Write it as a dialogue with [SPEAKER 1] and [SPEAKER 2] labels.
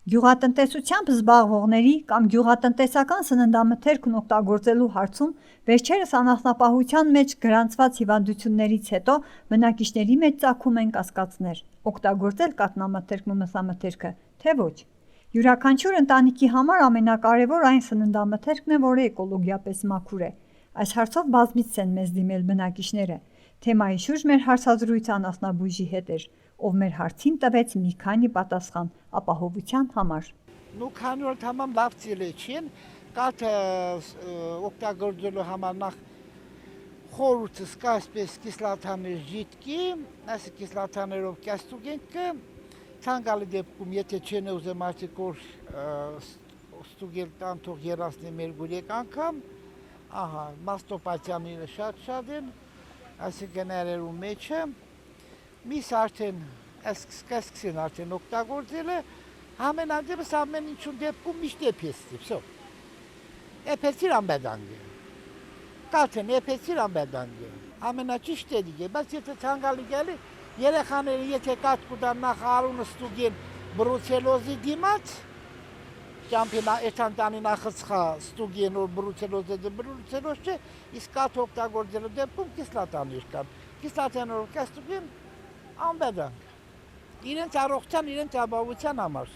[SPEAKER 1] Գյուղատնտեսությամբ զբաղվողների կամ գյուղատնտեսական սննդամթերքն օգտագործելու հարցում վերջերս անասնապահության մեջ գրանցված հիվանդություններից հետո բնակիչների մեջ ծագում են կասկածներ՝ օգտագործել կաթնամթերքն ու մսամթերքը, թե ոչ։ Յուրաքանչյուր ընտանիքի համար ամենակարևոր այն սննդամթերքն է, որը էկոլոգիապես մաքուր է։ Այս հարցով բազմիցս են մեզ դիմել բնակիչները։ Թեմայի շուրջ մեր հարցազրույցը անասնաբույժի հետ էր, ով մեր հարցին տվեց մի քանի պատասխան ապահովության համար։
[SPEAKER 2] Քանի որ թամամ լավ ծիլեչին, կաթը օգտագործելու համար նախ խորհուրդս կա այսպես կիսլաթաներ ժիտկի, այս կիսլաթաներով կաստուգենքը, ցանկալի դեպքում եթե չեն ուզում արդյոք որ ստուգել տան թող երասնի մեր գուրեք անգամ, մաստոպաթիաները շատ են, այսինքն ներերու մեջը, միս արդեն սկսին արդեն օգտագործել է, համենադեպս ամեն ինչու դեպքում միշտ էպեստի, վсё։ Էպեսիր անբեդանգ է, կաթեն էպեսիր անբեդանգ է, ամենաճիշտ է դիգե, բայց եթե ցանկալի գալի, երեխաները եթե կաթ կուտան նախ արունը ստուգեն բրուցելոզի դիմաց, ճամփին էթանտանի նախսխա ստուգեն որ բրուցելոզը բրուցելոզ չէ, իսկ կաթ օգտագործելու դեպքում կիսլաթաներ կան, կիսլաթաներով կստուգեն անբեդանգ, իրենց առողջության, իրենց ապահովության համար։